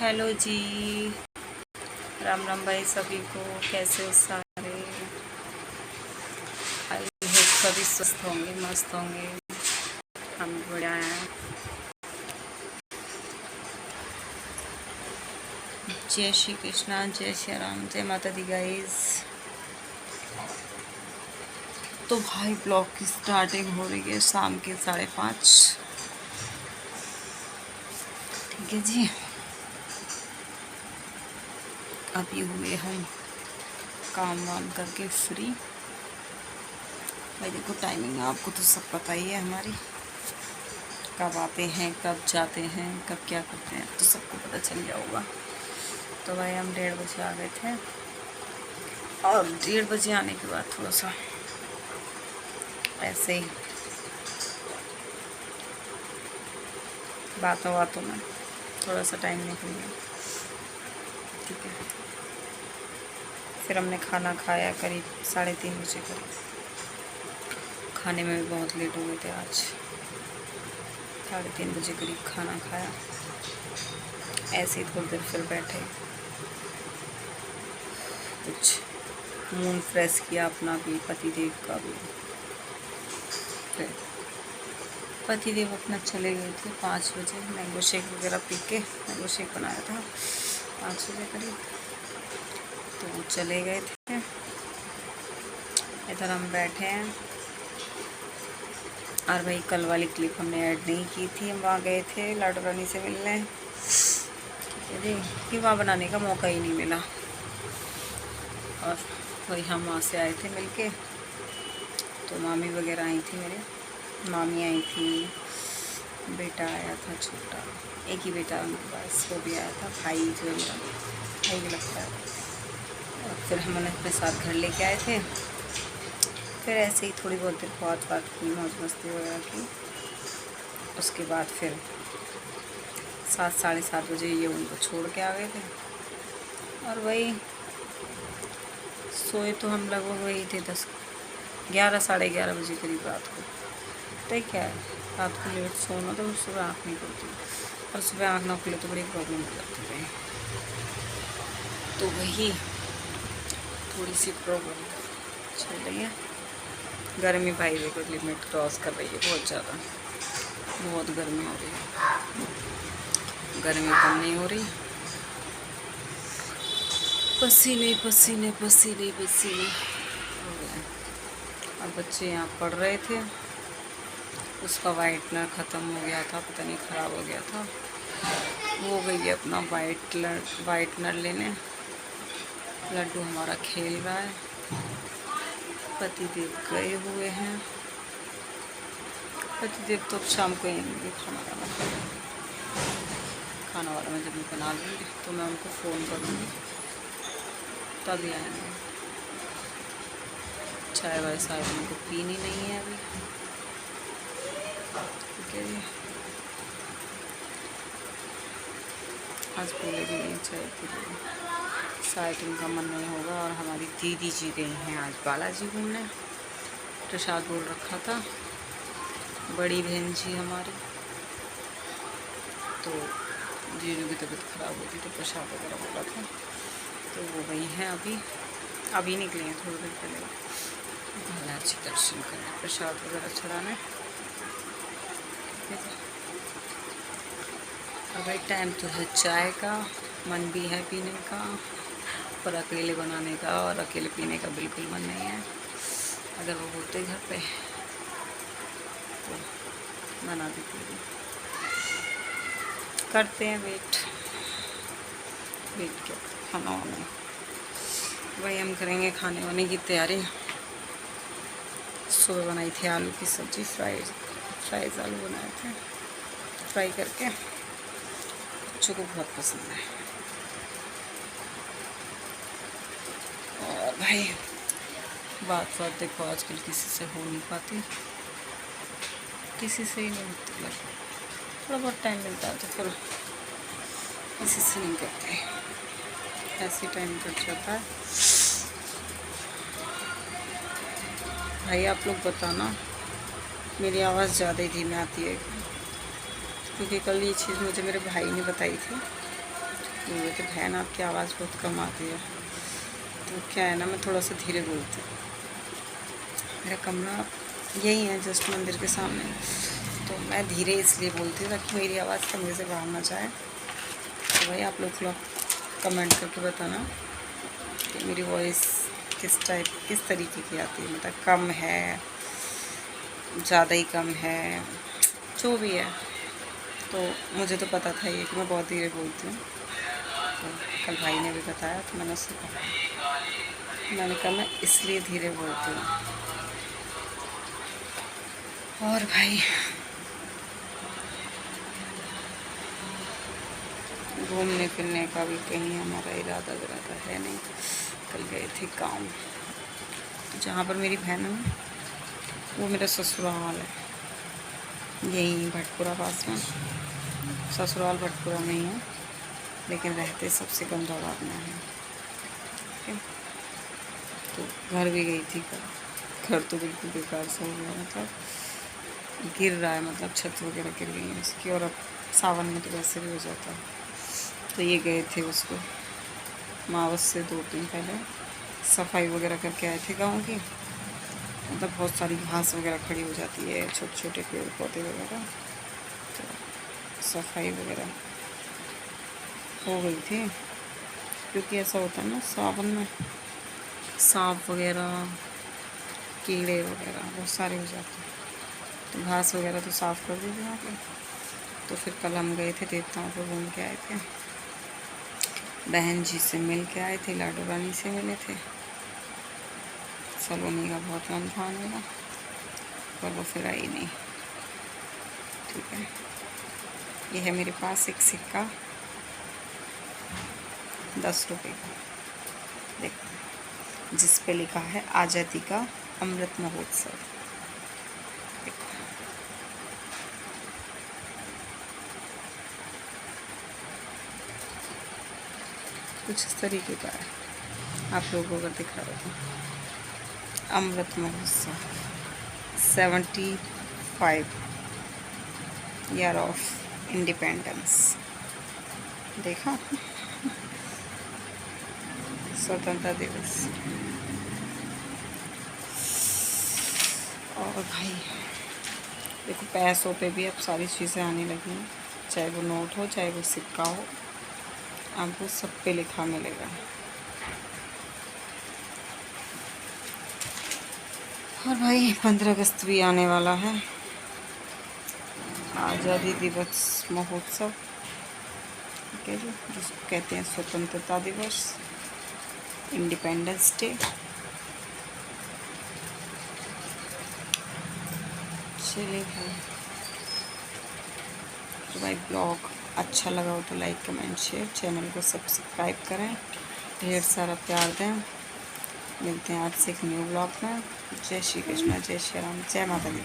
Hello जी, राम राम भाई सभी को। कैसे हो सारे? आई होप सभी स्वस्थ होंगे, मस्त होंगे। हम बढ़िया हैं। जय श्री कृष्णा, जय श्री राम, जय माता दी गाइस। तो भाई ब्लॉग की स्टार्टिंग हो रही है शाम के 5:30। ठीक है जी। अभी हुए हम काम वाम करके फ्री। भाई देखो टाइमिंग आपको तो सब पता ही है हमारी, कब आते हैं कब जाते हैं कब क्या करते हैं, तो सबको पता चल गया होगा। तो भाई हम 1:30 बजे आ गए थे, और 1:30 बजे आने के बाद थोड़ा सा ऐसे ही बातों में थोड़ा सा टाइम निकल गया। ठीक है, फिर हमने खाना खाया करीब 3:30 बजे करीब। खाने में भी बहुत लेट हो गए थे आज। 3:30 बजे करीब खाना खाया। ऐसे ही थोड़ी देर फिर बैठे, कुछ मूड फ्रेश किया अपना भी, पतिदेव का भी। फिर पतिदेव अपना चले गए थे 5 बजे। मैंगो शेक वगैरह पी के, मैंगो शेक बनाया था 5 बजे करीब, तो वो चले गए थे। इधर हम बैठे हैं। और भाई कल वाली क्लिप हमने ऐड नहीं की थी, हम वहाँ गए थे लाडो रानी से मिलने। ठीक है जी, कि वहाँ बनाने का मौका ही नहीं मिला। और वही हम वहाँ से आए थे मिलके। तो मामी वगैरह आई थी, मेरे मामी आई थी, बेटा आया था छोटा, एक ही बेटा उनके पास, वो भी आया था। भाई जो है मेरा भाई भी लगता है। और फिर हमने अपने साथ घर लेके आए थे। फिर ऐसे ही थोड़ी बहुत देर बात की, मौज मस्ती वगैरह की। उसके बाद फिर 7 साढ़े 7 बजे ये उनको छोड़ के आ गए थे। और वही सोए तो हम लगभग वही थे 11 साढ़े 11 बजे करीब रात को। तो क्या है, रात को लेट सोना तो सुबह आँख नहीं खुलती, और सुबह आँख ना खुले तो बड़ी प्रॉब्लम हो जाती है। तो वही थोड़ी सी प्रॉब्लम चल रही है। गर्मी भाई देखो लिमिट क्रॉस कर रही है बहुत ज़्यादा। बहुत गर्मी हो रही है, गर्मी कम नहीं हो रही। पसीने पसीने पसीने पसीने हो गए। और बच्चे यहाँ पढ़ रहे थे। उसका वाइटनर ख़त्म हो गया था, पता नहीं ख़राब हो गया था। वो गई है अपना वाइटनर लेने। लड्डू हमारा खेल रहा है। पतिदेव गए हुए हैं। पतिदेव तो शाम को आएंगे खाना वाला मैं जब मैं बना लूँगी तो मैं उनको फ़ोन करूँगी, तभी आएंगे। चाय वाय शायद उनको पीनी नहीं है अभी। ठीक है जी, आज बोलेगी नहीं चाय पी लो, शायद उनका मन नहीं होगा। और हमारी दीदी जी गई हैं आज बालाजी घूमने। प्रसाद बोल रखा था, बड़ी बहन जी हमारी। तो जीजू की तबीयत ख़राब होती तो प्रसाद वगैरह बोला था, तो वो गई हैं अभी निकले हैं थोड़ी देर पहले बालाजी दर्शन करने, प्रसाद वगैरह चढ़ाने। और भाई टाइम तो है चाय का, मन भी है पीने का, पर अकेले बनाने का और अकेले पीने का बिल्कुल मन नहीं है। अगर वो होते घर पे तो बना देती थी। करते हैं वेट के खाना वाने। वही हम करेंगे खाने वाने की तैयारी। सुबह बनाई थी आलू की सब्ज़ी, फ्राइज आलू बनाए थे, फ्राई करके। बच्चों को बहुत पसंद है। और भाई बात देखो आजकल किसी से हो नहीं पाती, किसी से ही नहीं होती। थोड़ा बहुत टाइम मिलता है तो फिर किसी से नहीं करते, ऐसे टाइम कट जाता है। भाई आप लोग बताना मेरी आवाज़ ज़्यादा ही धीमी आती है, क्योंकि कल ये चीज़ मुझे मेरे भाई ने बताई थी बोल रहे थे बहन आपकी आवाज़ बहुत कम आती है। तो क्या है ना, मैं थोड़ा सा धीरे बोलती हूँ। मेरा कमरा यही है जस्ट मंदिर के सामने, तो मैं धीरे इसलिए बोलती हूँ ताकि मेरी आवाज़ कमरे से बाहर ना जाए। तो भाई आप लोग कमेंट करके बताना कि मेरी वॉइस किस तरीके की आती है, मतलब कम है, ज़्यादा ही कम है, जो भी है। तो मुझे तो पता था ये कि मैं बहुत धीरे बोलती हूँ। तो कल भाई ने भी बताया, तो मैंने उससे कहा, मैंने कहा मैं इसलिए धीरे बोलती हूँ। और भाई घूमने फिरने का भी कहीं हमारा इरादा है नहीं। कल गए थे गाँव, जहाँ पर मेरी बहन है वो मेरा ससुराल है, यहीं भटपुरा पास में। ससुराल भटपुरा में ही है, लेकिन रहते सबसे गंदाबाद में है। ठीक है, तो घर भी गई थी। घर तो बिल्कुल बेकार सा हो गया, मतलब गिर रहा है, मतलब छत वगैरह गिर गई है उसकी। और अब सावन में तो वैसे भी हो जाता है। तो ये गए थे उसको मावस से 2 दिन पहले सफाई वगैरह करके आए थे गाँव की। मतलब बहुत सारी घास वगैरह खड़ी हो जाती है, छोटे छोटे पेड़ पौधे वगैरह, तो सफाई वगैरह हो गई थी। क्योंकि ऐसा होता है ना सावन में, सांप वगैरह, कीड़े वगैरह बहुत सारे हो जाते हैं। तो घास वगैरह तो साफ़ कर दी थी वहाँ पे। तो फिर कल हम गए थे देवताओं को घूम के आए थे, बहन जी से मिल के आए थे, लाडो रानी से मिले थे। सलोनी का बहुत मन था आने का, पर वो फिर आई नहीं। ठीक है, ये है मेरे पास एक सिक्का 10 रुपये का, देखो, जिस पे लिखा है आज़ादी का अमृत महोत्सव। देखो, कुछ इस तरीके का है, आप लोगों को अगर दिख रहा हो तो। Amrit Mahotsav 75 year of independence, देखा, स्वतंत्रता दिवस। और भाई देखो, पैसों पे भी अब सारी चीज़ें आने लगी हैं, चाहे वो नोट हो चाहे वो सिक्का हो, आपको सब पे लिखा मिलेगा। और भाई 15 अगस्त भी आने वाला है, आज़ादी दिवस महोत्सव, ठीक है जी, जिसको कहते हैं स्वतंत्रता दिवस, इंडिपेंडेंस डे। चलिए भाई, तो भाई ब्लॉग अच्छा लगा हो तो लाइक कमेंट शेयर, चैनल को सब्सक्राइब करें, ढेर सारा प्यार दें। मिलते हैं आज से एक न्यू ब्लॉग में। जय श्री कृष्ण, जय श्री राम, जय माता दी।